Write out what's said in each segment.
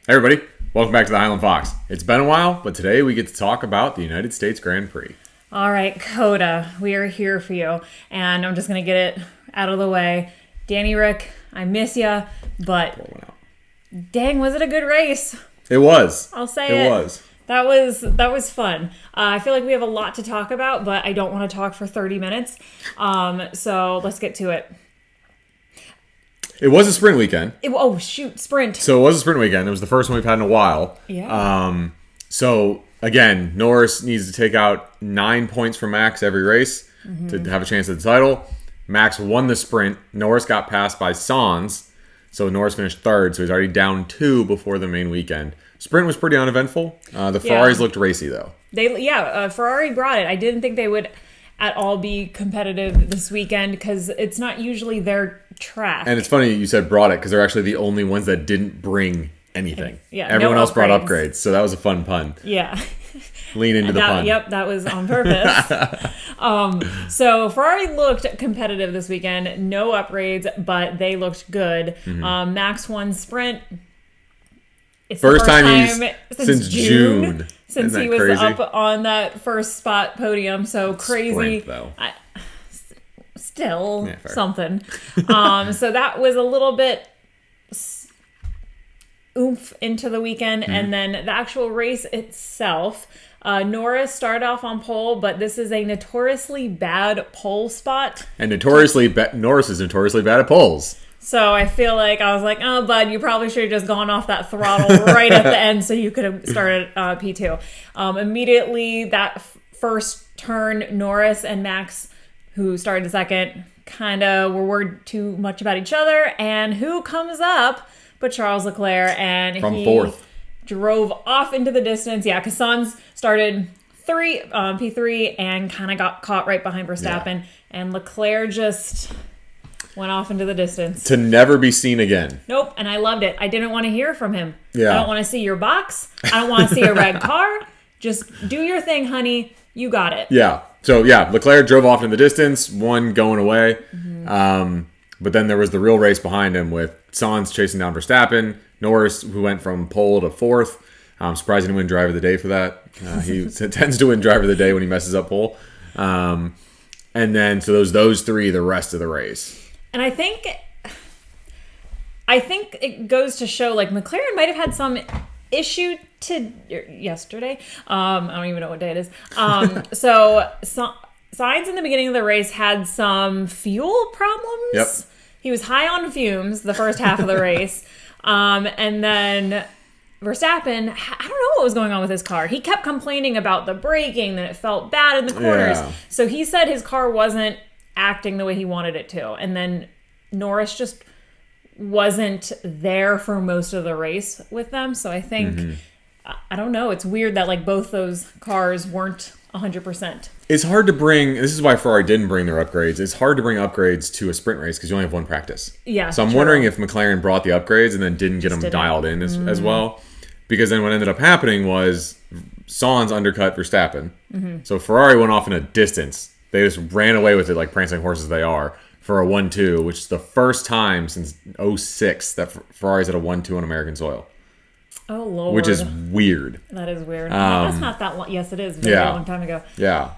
Hey everybody, welcome back to the Highland Fox. It's been a while, but today we get to talk about the United States Grand Prix. All right, Coda, we are here for you. And I'm just going to get it out of the way. Danny Rick, I miss ya, but dang, was it a good race? It was. I'll say it. It was. That was fun. I feel like we have a lot to talk about, but I don't want to talk for 30 minutes. So let's get to it. It was a sprint weekend. Sprint. So it was a sprint weekend. It was the first one we've had in a while. Yeah. So again, Norris needs to take out 9 points from Max every race to have a chance at the title. Max won the sprint. Norris got passed by Sainz. So Norris finished third. So he's already down 2 before the main weekend. Sprint was pretty uneventful. The Ferraris looked racy though. Ferrari brought it. I didn't think they would at all be competitive this weekend because it's not usually their track. And it's funny you said brought it because they're actually the only ones that didn't bring anything. Everyone else brought upgrades. So that was a fun pun. Yeah. Lean into the pun. Yep, that was on purpose. So Ferrari looked competitive this weekend. No upgrades, but they looked good. Max won sprint. It's first time since June. Since he was crazy? Up on that first spot podium. So crazy. Sprint, though. Still something. So that was a little bit oomph into the weekend. And then the actual race itself, Norris started off on pole, but this is a notoriously bad pole spot. And Norris is notoriously bad at poles. So I feel like I was like, oh, bud, you probably should have just gone off that throttle right at the end so you could have started P2. Immediately, that first turn, Norris and Max, who started second, kind of were worried too much about each other. And who comes up but Charles Leclerc? And from fourth. Drove off into the distance. Yeah, because Sainz started P3 and kind of got caught right behind Verstappen. Yeah. And Leclerc just went off into the distance. To never be seen again. Nope, and I loved it. I didn't want to hear from him. Yeah. I don't want to see your box. I don't want to see a red car. Just do your thing, honey. You got it. Yeah. So, Leclerc drove off in the distance, one going away. But then there was the real race behind him with Sainz chasing down Verstappen, Norris, who went from pole to fourth. I'm surprised he didn't win driver of the day for that. He tends to win driver of the day when he messes up pole. And then, so those three the rest of the race. And I think it goes to show, like, McLaren might have had some issue yesterday. I don't even know what day it is. So Sainz in the beginning of the race had some fuel problems. Yep. He was high on fumes the first half of the race. And then Verstappen, I don't know what was going on with his car. He kept complaining about the braking, that it felt bad in the corners. Yeah. So he said his car wasn't acting the way he wanted it to. And then Norris just wasn't there for most of the race with them. So I think, I don't know, it's weird that like both those cars weren't 100%. It's hard to bring, this is why Ferrari didn't bring their upgrades. It's hard to bring upgrades to a sprint race because you only have one practice. Yeah. So I'm wondering if McLaren brought the upgrades and then didn't get them dialed in as well. Because then what ended up happening was Sainz undercut Verstappen. So Ferrari went off in a distance. They just ran away with it like prancing horses they are for a 1-2, which is the first time since 2006 that Ferrari's had a 1-2 on American soil. Oh, Lord. Which is weird. That is weird. That's not that long. Yes, it is. Very long time ago. Yeah.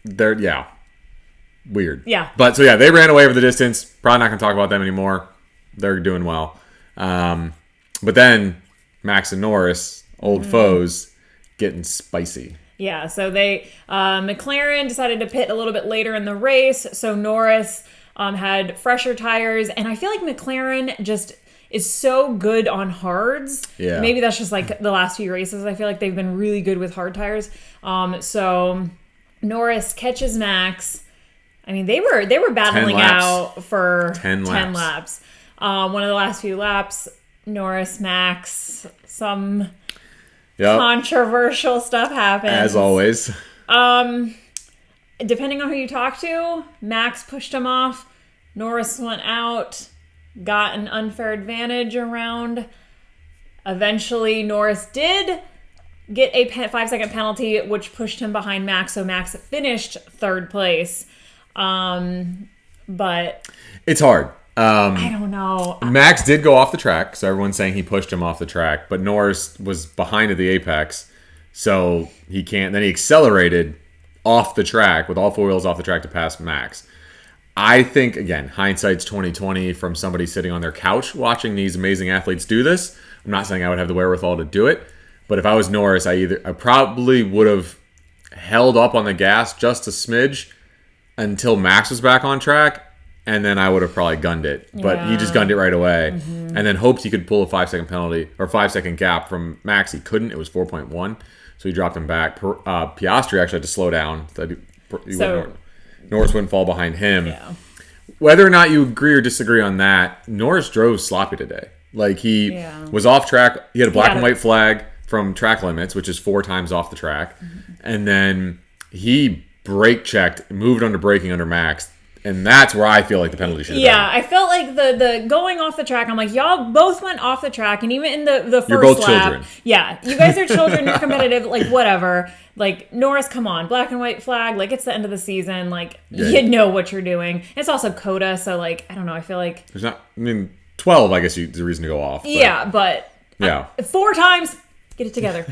Weird. Yeah. But so, they ran away with the distance. Probably not going to talk about them anymore. They're doing well. But then Max and Norris, old foes, getting spicy. Yeah, so McLaren decided to pit a little bit later in the race. So Norris had fresher tires. And I feel like McLaren just is so good on hards. Yeah. Maybe that's just like the last few races. I feel like they've been really good with hard tires. So Norris catches Max. I mean, they were battling out for 10 laps. One of the last few laps, Norris, Max, some controversial stuff happened. As always. Depending on who you talk to, Max pushed him off. Norris went out, got an unfair advantage around. Eventually, Norris did get a 5-second penalty, which pushed him behind Max. So Max finished third place. But it's hard I don't know. Max did go off the track, so everyone's saying he pushed him off the track, but Norris was behind at the apex, so he can't. Then he accelerated off the track with all four wheels off the track to pass Max. I think, again, hindsight's 2020 from somebody sitting on their couch watching these amazing athletes do this. I'm not saying I would have the wherewithal to do it, but if I was Norris, I probably would have held up on the gas just a smidge until Max was back on track, and then I would have probably gunned it. But he just gunned it right away, and then hoped he could pull a 5-second penalty or 5-second gap from Max. He couldn't. It was 4.1, so he dropped him back. Piastri actually had to slow down. Norris wouldn't fall behind him. Yeah. Whether or not you agree or disagree on that, Norris drove sloppy today. Like, he was off track. He had a black and white flag from track limits, which is 4 times off the track. And then he brake checked, moved under braking under Max. And that's where I feel like the penalty should have been. I felt like the going off the track, I'm like, y'all both went off the track, and even in the first You're both lap. children. Yeah, you guys are children, you're competitive, like, whatever. Like, Norris, come on, black and white flag, like, it's the end of the season, like, you know what you're doing. It's also COTA, so, like, I don't know, I feel like... There's not, 12, I guess, is a reason to go off. But 4 times, get it together.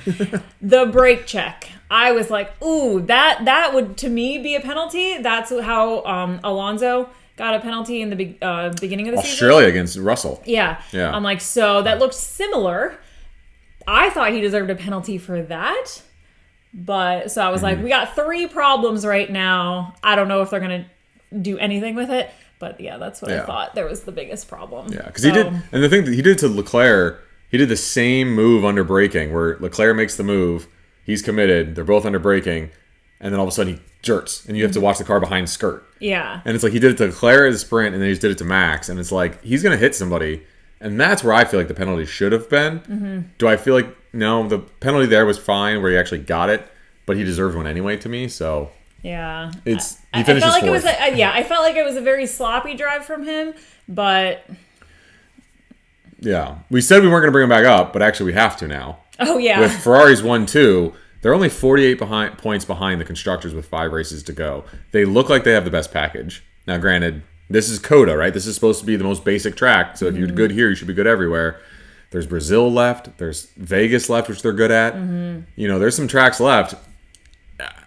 The brake check. I was like, ooh, that would, to me, be a penalty. That's how Alonso got a penalty in the beginning of the season. Australia against Russell. Yeah. I'm like, so that looked similar. I thought he deserved a penalty for that. But, so I was like, we got 3 problems right now. I don't know if they're going to do anything with it. But, yeah, that's what I thought. There was the biggest problem. Yeah, because he did, and the thing that he did to Leclerc, he did the same move under braking, where Leclerc makes the move. He's committed. They're both under braking. And then all of a sudden he jerks. And you have to watch the car behind skirt. Yeah. And it's like he did it to Leclerc as a sprint, and then he just did it to Max. And it's like, he's going to hit somebody. And that's where I feel like the penalty should have been. Do I feel like, no, the penalty there was fine where he actually got it. But he deserved one anyway to me, so... Yeah. He finishes I felt like fourth. I felt like it was a very sloppy drive from him, but... Yeah. We said we weren't going to bring him back up, but actually we have to now. Oh, yeah. With Ferrari's 1-2, they're only 48 points behind the constructors with 5 races to go. They look like they have the best package. Now, granted, this is COTA, right? This is supposed to be the most basic track, so if you're good here, you should be good everywhere. There's Brazil left. There's Vegas left, which they're good at. There's some tracks left.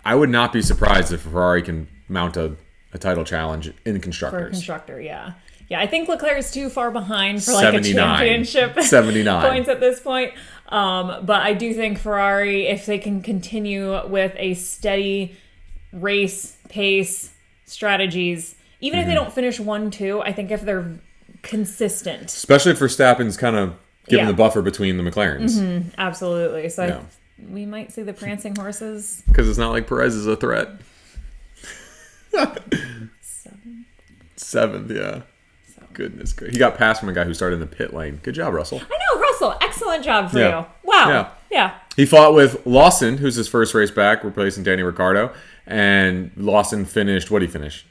I would not be surprised if Ferrari can mount a title challenge in constructors. For a constructor, yeah. Yeah, I think Leclerc is too far behind for like a championship 79 points at this point. But I do think Ferrari, if they can continue with a steady race pace strategies, even if they don't finish 1-2, I think if they're consistent. Especially if Verstappen's kind of given the buffer between the McLarens. Absolutely. So we might see the prancing horses. Because it's not like Perez is a threat. 7th, yeah. So. Goodness gracious. He got passed from a guy who started in the pit lane. Good job, Russell. I know, Russell. Excellent job for you. Wow. Yeah. He fought with Lawson, who's his first race back, replacing Danny Ricciardo. And Lawson finished, what did he finish?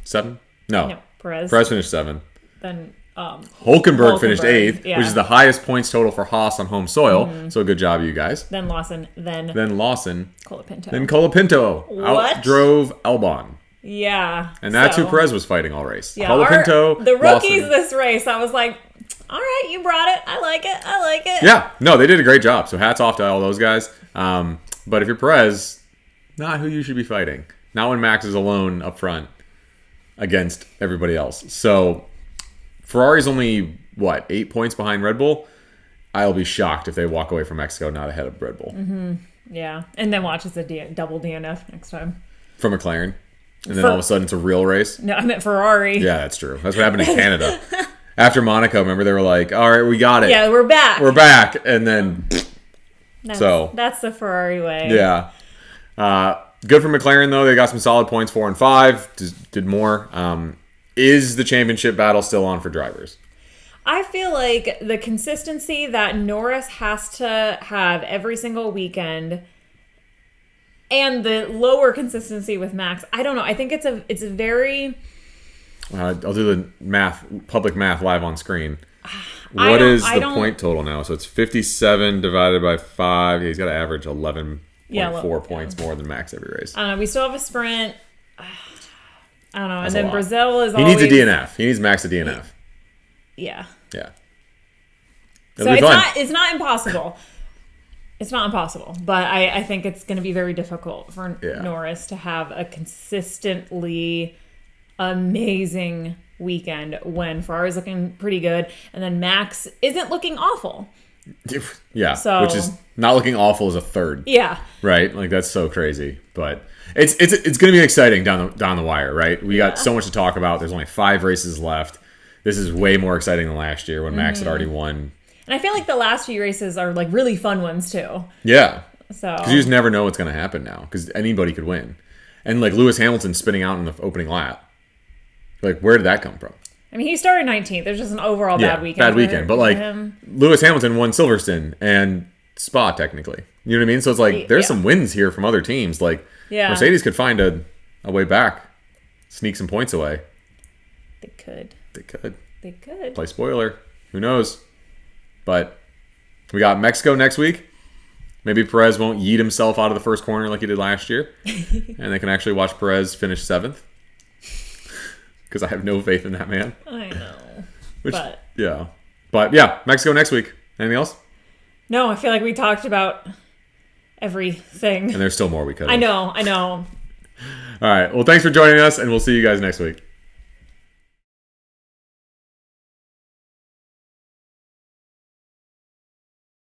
7? No. Perez finished 7. Then... Hulkenberg finished 8th, which is the highest points total for Haas on home soil. So good job, you guys. Then Lawson. Then Colapinto. Then Colapinto outdrove Albon. Yeah. And that's who Perez was fighting all race. Yeah, Colapinto, the rookies Lawson. this race, I was like, all right, you brought it. I like it. Yeah. No, they did a great job. So hats off to all those guys. But if you're Perez, not who you should be fighting. Not when Max is alone up front against everybody else. So... Ferrari's only, 8 points behind Red Bull? I'll be shocked if they walk away from Mexico not ahead of Red Bull. Yeah. And then watch a double DNF next time. From McLaren. And then all of a sudden it's a real race? No, I meant Ferrari. Yeah, that's true. That's what happened in Canada. After Monaco, remember, they were like, all right, we got it. Yeah, we're back. And then, That's the Ferrari way. Yeah. Good for McLaren, though. They got some solid points, 4 and 5. Did more. Is the championship battle still on for drivers? I feel like the consistency that Norris has to have every single weekend and the lower consistency with Max, I don't know. I think it's a very... I'll do the public math live on screen. What is the point total now? So it's 57 divided by 5. He's got to average 11.4 points more than Max every race. I don't know. We still have a sprint. I don't know. That's and then Brazil is He needs a DNF. He needs Max a DNF. Yeah. Yeah. So it's not impossible. It's not impossible, but I think it's going to be very difficult for Norris to have a consistently amazing weekend when Ferrari's looking pretty good and then Max isn't looking awful. Yeah, so, which is not looking awful as a third. Yeah. Right? Like, that's so crazy. But it's going to be exciting down the wire, right? We got so much to talk about. There's only 5 races left. This is way more exciting than last year when Max had already won. And I feel like the last few races are like really fun ones too. Yeah. So because you just never know what's going to happen now because anybody could win. And like Lewis Hamilton spinning out in the opening lap. Like, where did that come from? I mean, he started 19th. There's just an overall bad weekend. Bad weekend. But like Lewis Hamilton won Silverstone and Spa technically. You know what I mean? So it's like there's some wins here from other teams. Like Mercedes could find a way back, sneak some points away. They could. They could. Play spoiler. Who knows? But we got Mexico next week. Maybe Perez won't yeet himself out of the first corner like he did last year. And they can actually watch Perez finish 7th. Because I have no faith in that man. I know. But yeah, Mexico next week. Anything else? No, I feel like we talked about everything. And there's still more we could. I know. All right. Well, thanks for joining us, and we'll see you guys next week.